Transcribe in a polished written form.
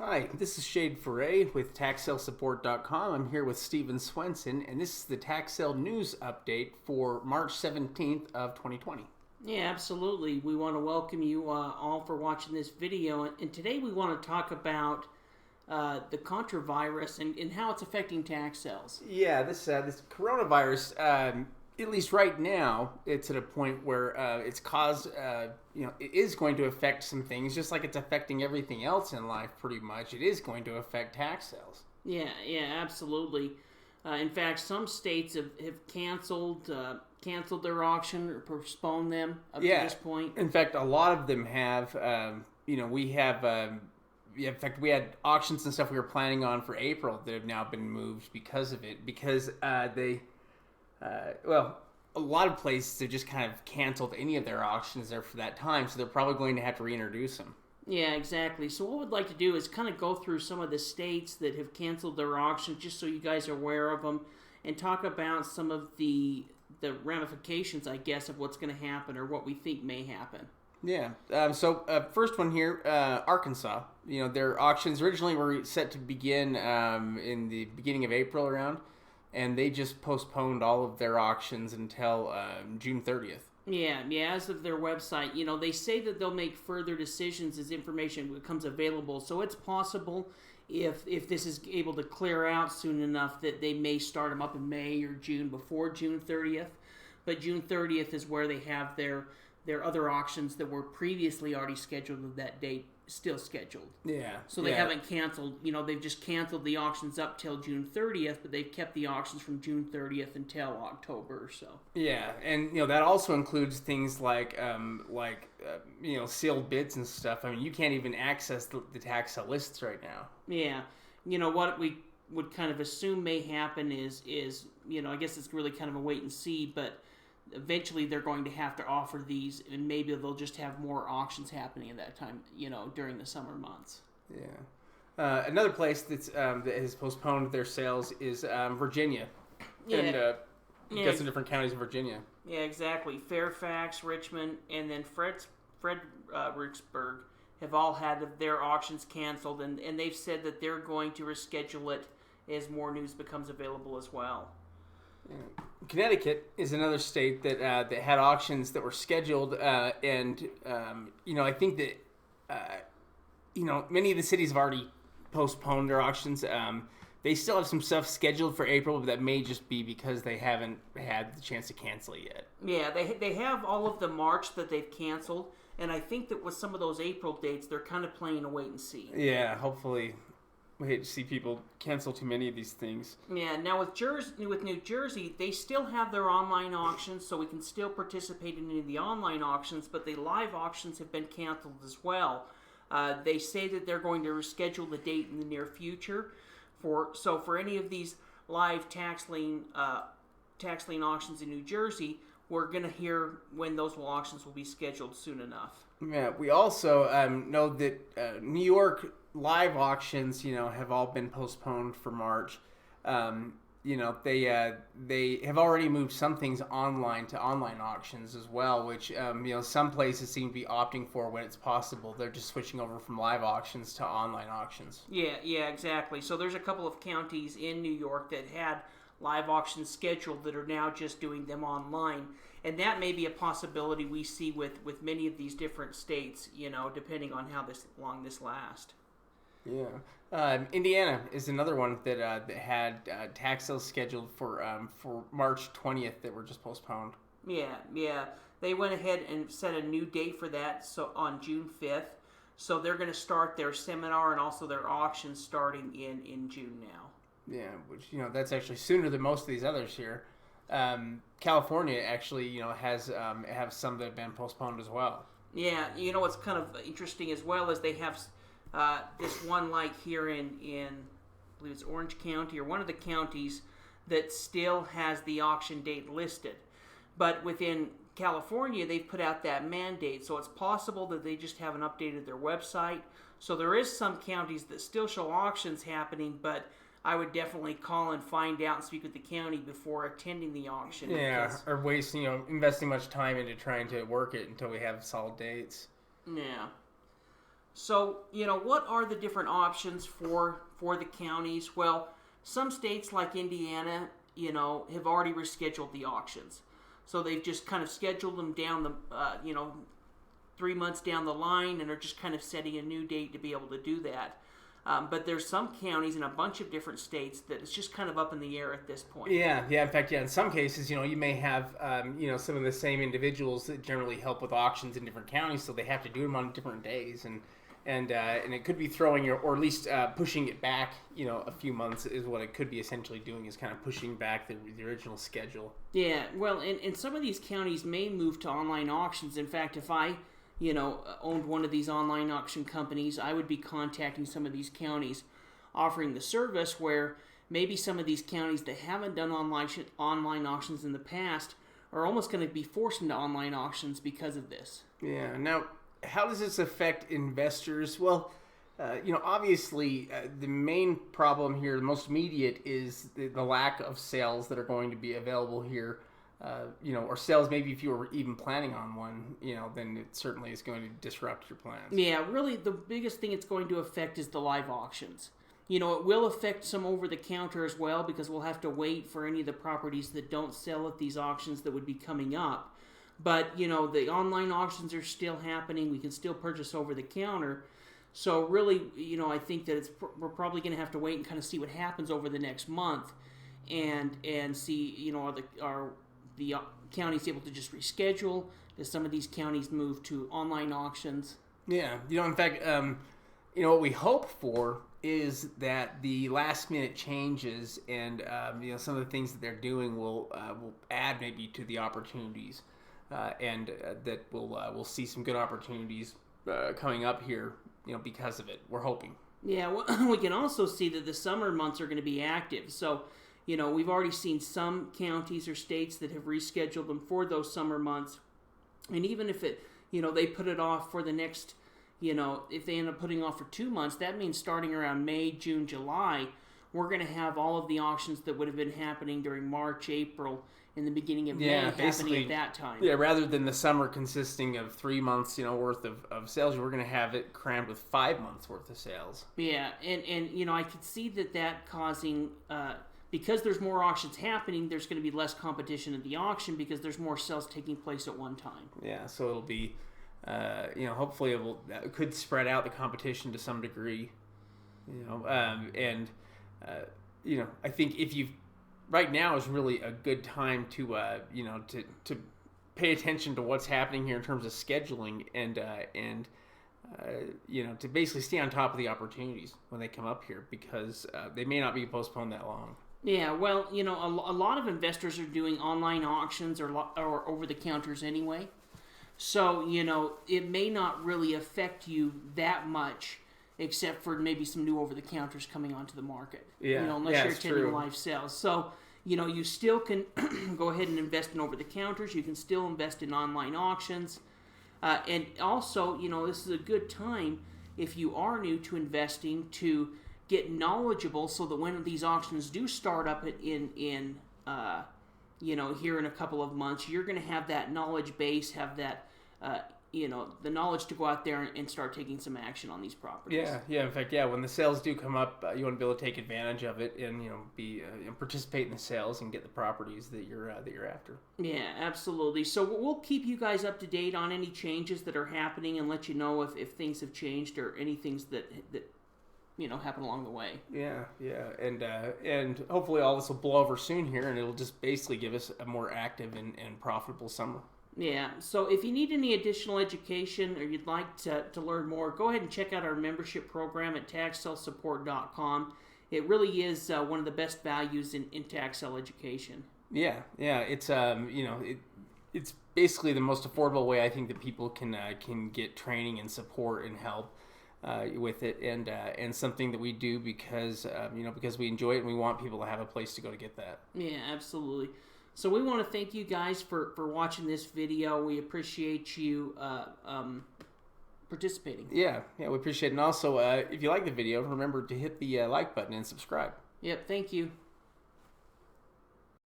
Hi, this is Ferre with TaxSaleSupport.com. I'm here with Swenson, and this is the tax sale news update for March 17th of 2020. Yeah, absolutely. We want to welcome you all for watching this video, and today we want to talk about the contravirus and how it's affecting tax sales. Yeah, this coronavirus, at least right now, it's at a point where it's caused, it is going to affect some things, just like it's affecting everything else in life pretty much. It is going to affect tax sales. Yeah, absolutely. In fact, some states have canceled their auction or postponed them up to this point. In fact, a lot of them have. We have. In fact, we had auctions and stuff we were planning on for April that have now been moved because of it. Because a lot of places have just kind of canceled any of their auctions there for that time, so they're probably going to have to reintroduce them. Yeah, exactly. So what we'd like to do is kind of go through some of the states that have canceled their auctions, just so you guys are aware of them, and talk about some of the ramifications, I guess, of what's going to happen or what we think may happen. Yeah. First one here, Arkansas. Their auctions originally were set to begin in the beginning of April around, and they just postponed all of their auctions until June 30th. Yeah, as of their website, they say that they'll make further decisions as information becomes available. So it's possible if this is able to clear out soon enough that they may start them up in May or June before June 30th. But June 30th is where they have their other auctions that were previously already scheduled with that date still scheduled. Yeah. So they haven't canceled, they've just canceled the auctions up till June 30th, but they've kept the auctions from June 30th until October or so. Yeah, and that also includes things like sealed bids and stuff. I mean, you can't even access the tax sale lists right now. Yeah. What we would kind of assume may happen is I guess it's really kind of a wait and see, but eventually they're going to have to offer these, and maybe they'll just have more auctions happening at that time, during the summer months. Yeah. Another place that has postponed their sales is Virginia. Yeah. And got some different counties in Virginia. Yeah, exactly. Fairfax, Richmond, and then Fredericksburg have all had their auctions canceled, and they've said that they're going to reschedule it as more news becomes available as well. Yeah. Connecticut is another state that had auctions that were scheduled, and I think that many of the cities have already postponed their auctions. They still have some stuff scheduled for April, but that may just be because they haven't had the chance to cancel it yet. Yeah, they have all of the March that they've canceled, and I think that with some of those April dates, they're kind of playing a wait and see. Yeah, hopefully. We hate to see people cancel too many of these things. Yeah, now with New Jersey, they still have their online auctions, so we can still participate in any of the online auctions, but the live auctions have been canceled as well. They say that they're going to reschedule the date in the near future. For any of these live tax lien auctions in New Jersey, we're going to hear when those auctions will be scheduled soon enough. Yeah, we also know that New York live auctions, have all been postponed for March. They have already moved some things online to online auctions as well, which some places seem to be opting for when it's possible. They're just switching over from live auctions to online auctions. Yeah, exactly. So there's a couple of counties in New York that had live auctions scheduled that are now just doing them online. And that may be a possibility we see with many of these different states, depending on how long this lasts. Yeah. Indiana is another one that had tax sales scheduled for March 20th that were just postponed. Yeah. They went ahead and set a new date for that, so on June 5th. So they're going to start their seminar and also their auction starting in June now. Yeah, which that's actually sooner than most of these others here. California actually has have some that have been postponed as well. Yeah, what's kind of interesting as well is they have this one like here in I believe it's Orange County or one of the counties that still has the auction date listed. But within California, they've put out that mandate, so it's possible that they just haven't updated their website. So there is some counties that still show auctions happening, but I would definitely call and find out and speak with the county before attending the auction. Yeah, or wasting, investing much time into trying to work it until we have solid dates. Yeah. So, what are the different options for the counties? Well, some states like Indiana, have already rescheduled the auctions. So they've just kind of scheduled them down the, 3 months down the line, and are just kind of setting a new date to be able to do that. But there's some counties in a bunch of different states that it's just kind of up in the air at this point. Yeah. In fact, in some cases, you may have, some of the same individuals that generally help with auctions in different counties, so they have to do them on different days, and it could be throwing or at least pushing it back, a few months is what it could be essentially doing, is kind of pushing back the original schedule. Yeah, well, and some of these counties may move to online auctions. In fact, if I owned one of these online auction companies, I would be contacting some of these counties offering the service, where maybe some of these counties that haven't done online auctions in the past are almost going to be forced into online auctions because of this. Yeah. Now, how does this affect investors? Well, obviously, the main problem here, the most immediate, is the lack of sales that are going to be available here. Or sales, maybe if you were even planning on one, then it certainly is going to disrupt your plans. Yeah, really, the biggest thing it's going to affect is the live auctions. It will affect some over-the-counter as well, because we'll have to wait for any of the properties that don't sell at these auctions that would be coming up. But, the online auctions are still happening. We can still purchase over-the-counter. So really, I think that we're probably going to have to wait and kind of see what happens over the next month, and see, are the counties able to just reschedule? Does some of these counties move to online auctions? Yeah, in fact, what we hope for is that the last minute changes and some of the things that they're doing will add maybe to the opportunities, and that we'll see some good opportunities coming up here, because of it. We're hoping. Yeah, well, we can also see that the summer months are going to be active. So, we've already seen some counties or states that have rescheduled them for those summer months. And even if they put it off for the next, if they end up putting off for 2 months, that means starting around May, June, July, we're going to have all of the auctions that would have been happening during March, April, and the beginning of May happening at that time. Yeah, rather than the summer consisting of 3 months, worth of sales, we're going to have it crammed with 5 months worth of sales. Yeah, and I could see that causing, because there's more auctions happening, there's going to be less competition at the auction because there's more sales taking place at one time. Yeah, so it'll be, hopefully it could spread out the competition to some degree, I think right now is really a good time to pay attention to what's happening here in terms of scheduling and to basically stay on top of the opportunities when they come up here, because they may not be postponed that long. Yeah, well, a lot of investors are doing online auctions or over-the-counters anyway. So, it may not really affect you that much, except for maybe some new over-the-counters coming onto the market. Yeah, unless you're attending live sales. So, you still can go ahead and invest in over-the-counters. You can still invest in online auctions. And also, this is a good time, if you are new to investing, to get knowledgeable, so that when these auctions do start up in here in a couple of months, you're going to have that knowledge base, have that the knowledge to go out there and start taking some action on these properties. Yeah. In fact, when the sales do come up, you want to be able to take advantage of it and participate in the sales and get the properties that you're after. Yeah, absolutely. So we'll keep you guys up to date on any changes that are happening and let you know if things have changed or any things that happen along the way. Yeah, and hopefully all this will blow over soon here, and it'll just basically give us a more active and profitable summer. Yeah, so if you need any additional education or you'd like to learn more, go ahead and check out our membership program at taxsalesupport.com. It really is one of the best values in tax sale education. Yeah, it's it's basically the most affordable way I think that people can get training and support and help with it, and something that we do because we enjoy it and we want people to have a place to go to get that. Yeah, absolutely. So we want to thank you guys for watching this video. We appreciate you participating. Yeah, we appreciate it. And also, if you like the video, remember to hit the like button and subscribe. Yep, thank you.